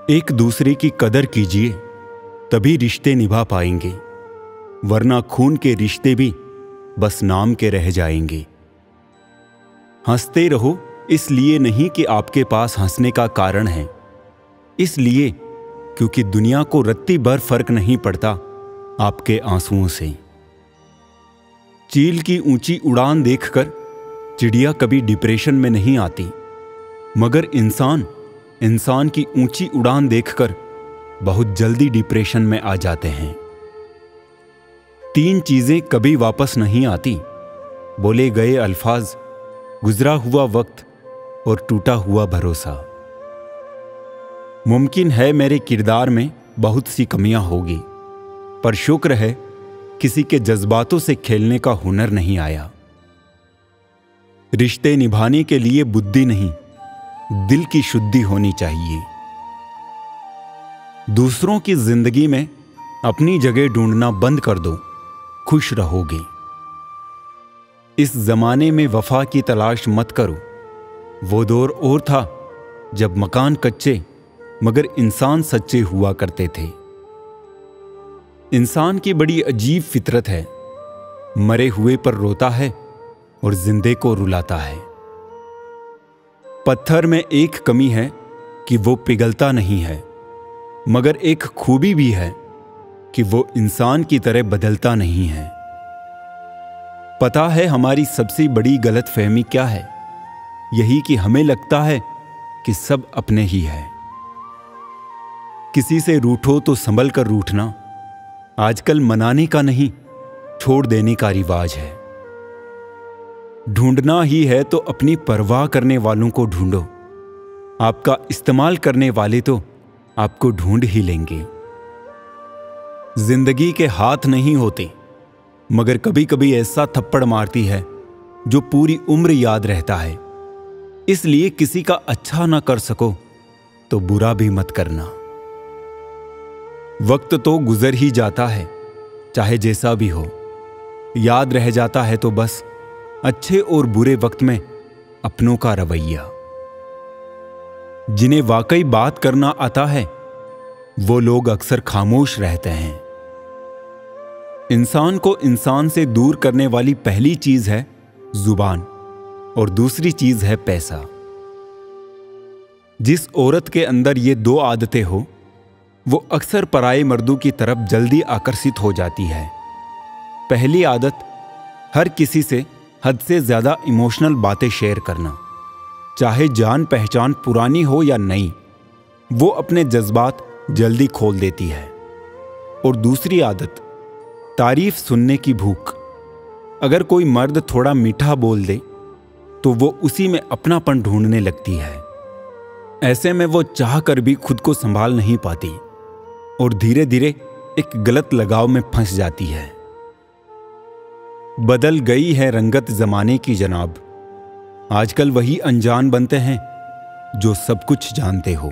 एक दूसरे की कदर कीजिए, तभी रिश्ते निभा पाएंगे, वरना खून के रिश्ते भी बस नाम के रह जाएंगे। हंसते रहो इसलिए नहीं कि आपके पास हंसने का कारण है, इसलिए क्योंकि दुनिया को रत्ती भर फर्क नहीं पड़ता आपके आंसुओं से। चील की ऊंची उड़ान देखकर चिड़िया कभी डिप्रेशन में नहीं आती, मगर इंसान की ऊंची उड़ान देखकर बहुत जल्दी डिप्रेशन में आ जाते हैं। 3 चीजें कभी वापस नहीं आती, बोले गए अल्फाज, गुजरा हुआ वक्त और टूटा हुआ भरोसा। मुमकिन है मेरे किरदार में बहुत सी कमियां होगी, पर शुक्र है किसी के जज्बातों से खेलने का हुनर नहीं आया। रिश्ते निभाने के लिए बुद्धि नहीं, दिल की शुद्धि होनी चाहिए। दूसरों की जिंदगी में अपनी जगह ढूंढना बंद कर दो, खुश रहोगे। इस जमाने में वफा की तलाश मत करो, वो दौर और था जब मकान कच्चे मगर इंसान सच्चे हुआ करते थे। इंसान की बड़ी अजीब फितरत है, मरे हुए पर रोता है और जिंदे को रुलाता है। पत्थर में एक कमी है कि वो पिघलता नहीं है, मगर एक खूबी भी है कि वो इंसान की तरह बदलता नहीं है। पता है हमारी सबसे बड़ी गलतफहमी क्या है? यही कि हमें लगता है कि सब अपने ही है। किसी से रूठो तो संभल कर रूठना आजकल मनाने का नहीं, छोड़ देने का रिवाज है। ढूंढना ही है तो अपनी परवाह करने वालों को ढूंढो, आपका इस्तेमाल करने वाले तो आपको ढूंढ ही लेंगे। जिंदगी के हाथ नहीं होते, मगर कभी कभी ऐसा थप्पड़ मारती है जो पूरी उम्र याद रहता है। इसलिए किसी का अच्छा ना कर सको तो बुरा भी मत करना। वक्त तो गुजर ही जाता है, चाहे जैसा भी हो। याद रह जाता है तो बस अच्छे और बुरे वक्त में अपनों का रवैया। जिन्हें वाकई बात करना आता है वो लोग अक्सर खामोश रहते हैं। इंसान को इंसान से दूर करने वाली पहली चीज है जुबान और दूसरी चीज है पैसा। जिस औरत के अंदर ये 2 आदतें हो वो अक्सर पराये मर्दों की तरफ जल्दी आकर्षित हो जाती है। पहली आदत, हर किसी से हद से ज्यादा इमोशनल बातें शेयर करना, चाहे जान पहचान पुरानी हो या नई, वो अपने जज्बात जल्दी खोल देती है। और दूसरी आदत, तारीफ सुनने की भूख। अगर कोई मर्द थोड़ा मीठा बोल दे तो वो उसी में अपनापन ढूंढने लगती है। ऐसे में वो चाह कर भी खुद को संभाल नहीं पाती और धीरे धीरे एक गलत लगाव में फंस जाती है। बदल गई है रंगत जमाने की जनाब, आजकल वही अनजान बनते हैं जो सब कुछ जानते हो।